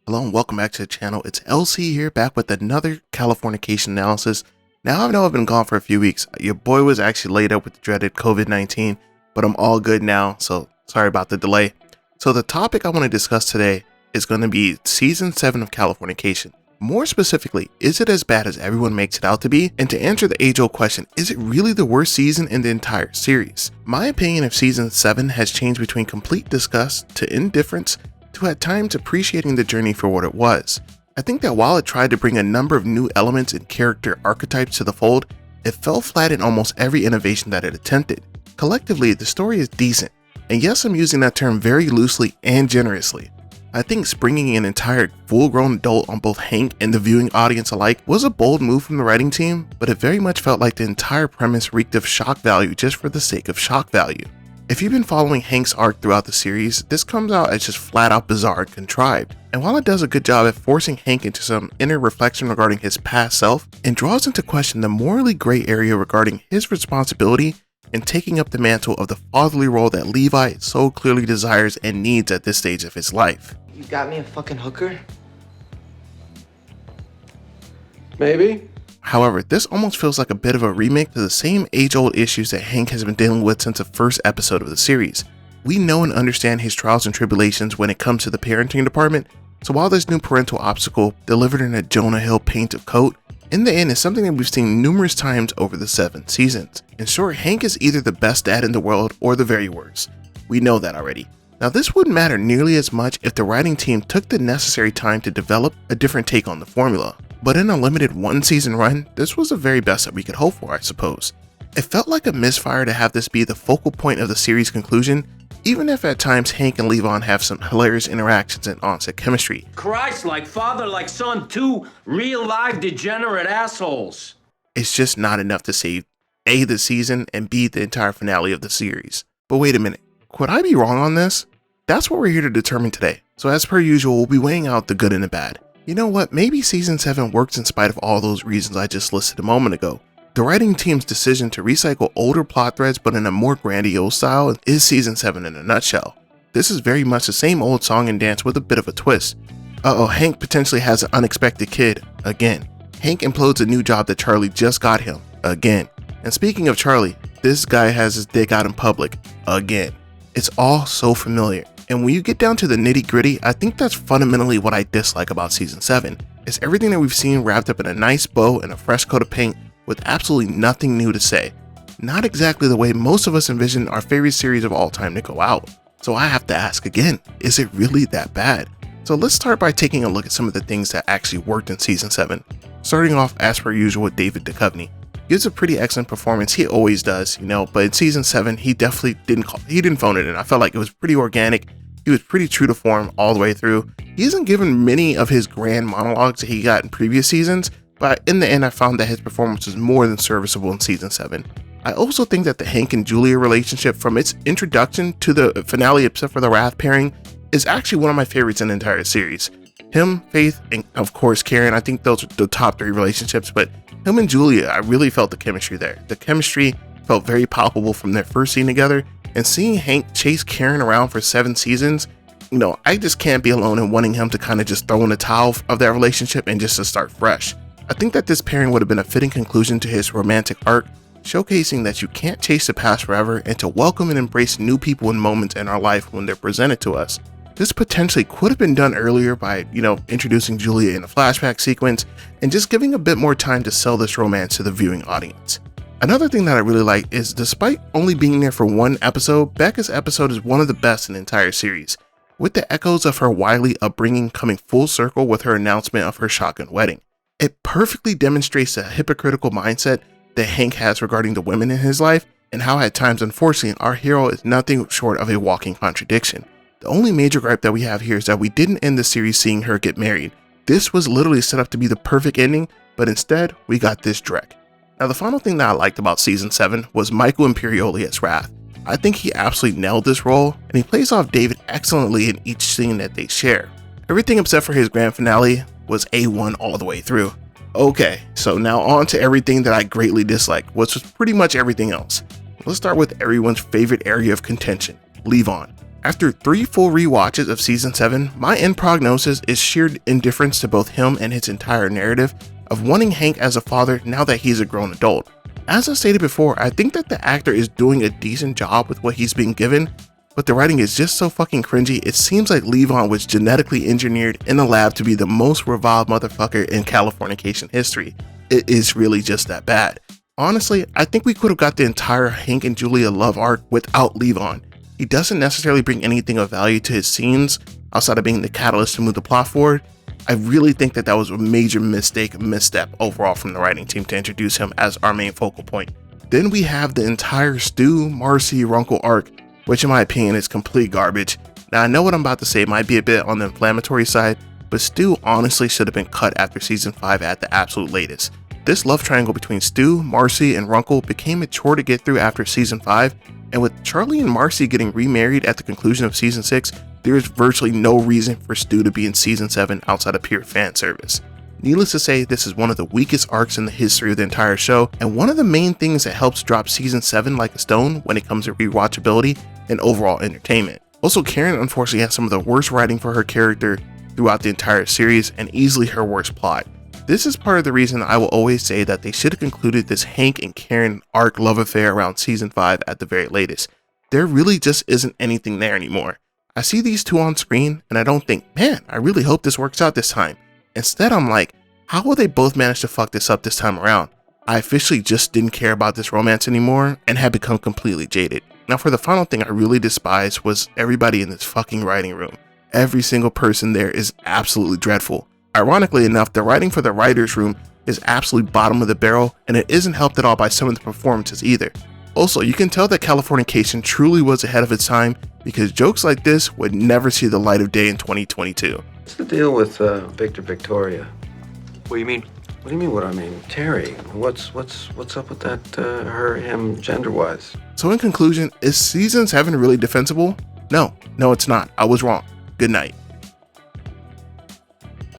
Hello and welcome back to the channel. It's LC here, back with another Californication analysis. Now I know I've been gone for a few weeks. Your boy was actually laid up with the dreaded COVID-19, but I'm all good now, so sorry about the delay. So the topic I want to discuss today is going to be Season 7 of Californication. More specifically, is it as bad as everyone makes it out to be? And to answer the age-old question, is it really the worst season in the entire series? My opinion of Season 7 has changed between complete disgust to indifference to at times appreciating the journey for what it was. I think that while it tried to bring a number of new elements and character archetypes to the fold, it fell flat in almost every innovation that it attempted. Collectively, the story is decent, and yes, I'm using that term very loosely and generously. I think springing an entire full-grown adult on both Hank and the viewing audience alike was a bold move from the writing team, but it very much felt like the entire premise reeked of shock value just for the sake of shock value. If you've been following Hank's arc throughout the series, this comes out as just flat out bizarre and contrived. And while it does a good job at forcing Hank into some inner reflection regarding his past self, and draws into question the morally gray area regarding his responsibility in taking up the mantle of the fatherly role that Levi so clearly desires and needs at this stage of his life. You got me a fucking hooker? Maybe. However, this almost feels like a bit of a remake to the same age-old issues that Hank has been dealing with since the first episode of the series. We know and understand his trials and tribulations when it comes to the parenting department, so while this new parental obstacle, delivered in a Jonah Hill painted coat, in the end is something that we've seen numerous times over the 7 seasons. In short, Hank is either the best dad in the world or the very worst. We know that already. Now this wouldn't matter nearly as much if the writing team took the necessary time to develop a different take on the formula. But in a limited 1-season run, this was the very best that we could hope for, I suppose. It felt like a misfire to have this be the focal point of the series' conclusion, even if at times Hank and Levon have some hilarious interactions and on-set chemistry. Christ, like father, like son, two real live degenerate assholes. It's just not enough to save A, the season, and B, the entire finale of the series. But wait a minute, could I be wrong on this? That's what we're here to determine today. So as per usual, we'll be weighing out the good and the bad. You know what, maybe Season 7 works in spite of all those reasons I just listed a moment ago. The writing team's decision to recycle older plot threads but in a more grandiose style is Season 7 in a nutshell. This is very much the same old song and dance with a bit of a twist. Hank potentially has an unexpected kid, again. Hank implodes a new job that Charlie just got him, again. And speaking of Charlie, this guy has his dick out in public, again. It's all so familiar. And when you get down to the nitty gritty, I think that's fundamentally what I dislike about Season 7, is everything that we've seen wrapped up in a nice bow and a fresh coat of paint with absolutely nothing new to say. Not exactly the way most of us envision our favorite series of all time to go out. So I have to ask again, is it really that bad? So let's start by taking a look at some of the things that actually worked in Season 7. Starting off as per usual with David Duchovny. He gives a pretty excellent performance, he always does, but in Season 7 he definitely didn't phone it in. I felt like it was pretty organic. He was pretty true to form all the way through. He isn't given many of his grand monologues that he got in previous seasons, but in the end I found that his performance was more than serviceable in Season 7. I also think that the Hank and Julia relationship from its introduction to the finale except for the Wrath pairing is actually one of my favorites in the entire series. Him, Faith, and of course Karen, I think those are the top 3 relationships, but him and Julia, I really felt the chemistry there. The chemistry felt very palpable from their first scene together. And seeing Hank chase Karen around for 7 seasons, I just can't be alone in wanting him to kind of just throw in the towel of that relationship and just to start fresh. I think that this pairing would have been a fitting conclusion to his romantic arc, showcasing that you can't chase the past forever and to welcome and embrace new people and moments in our life when they're presented to us. This potentially could have been done earlier by, introducing Julia in a flashback sequence and just giving a bit more time to sell this romance to the viewing audience. Another thing that I really like is despite only being there for 1 episode, Becca's episode is one of the best in the entire series, with the echoes of her wily upbringing coming full circle with her announcement of her shotgun wedding. It perfectly demonstrates the hypocritical mindset that Hank has regarding the women in his life and how at times unfortunately our hero is nothing short of a walking contradiction. The only major gripe that we have here is that we didn't end the series seeing her get married. This was literally set up to be the perfect ending, but instead we got this dreck. Now the final thing that I liked about Season 7 was Michael Imperioli as Wrath. I think he absolutely nailed this role, and he plays off David excellently in each scene that they share. Everything except for his grand finale was A1 all the way through. Okay, so now on to everything that I greatly disliked, which was pretty much everything else. Let's start with everyone's favorite area of contention, Levon. After 3 full rewatches of season 7, my end prognosis is sheer indifference to both him and his entire narrative of wanting Hank as a father now that he's a grown adult. As I stated before, I think that the actor is doing a decent job with what he's being given, but the writing is just so fucking cringy. It seems like Levon was genetically engineered in a lab to be the most reviled motherfucker in Californication history. It is really just that bad. Honestly, I think we could have got the entire Hank and Julia love arc without Levon. He doesn't necessarily bring anything of value to his scenes outside of being the catalyst to move the plot forward. I really think that was a major misstep overall from the writing team to introduce him as our main focal point. Then we have the entire Stu, Marcy, Runkle arc, which in my opinion is complete garbage. Now I know what I'm about to say might be a bit on the inflammatory side, but Stu honestly should have been cut after season 5 at the absolute latest. This love triangle between Stu, Marcy, and Runkle became a chore to get through after season 5, and with Charlie and Marcy getting remarried at the conclusion of season 6, there is virtually no reason for Stu to be in season 7 outside of pure fan service. Needless to say, this is one of the weakest arcs in the history of the entire show, and one of the main things that helps drop season 7 like a stone when it comes to rewatchability and overall entertainment. Also, Karen unfortunately has some of the worst writing for her character throughout the entire series and easily her worst plot. This is part of the reason I will always say that they should have concluded this Hank and Karen arc love affair around season 5 at the very latest. There really just isn't anything there anymore. I see these two on screen and I don't think, man, I really hope this works out this time. Instead, I'm like, how will they both manage to fuck this up this time around? I officially just didn't care about this romance anymore and had become completely jaded. Now for the final thing I really despised was everybody in this fucking writing room. Every single person there is absolutely dreadful. Ironically enough, the writing for the writer's room is absolutely bottom of the barrel, and it isn't helped at all by some of the performances either. Also, you can tell that Californication truly was ahead of its time because jokes like this would never see the light of day in 2022. What's the deal with Victor Victoria? What do you mean? What do you mean what I mean? Terry, what's up with that, her, him, gender-wise? So in conclusion, is season 7 really defensible? No, it's not. I was wrong. Good night.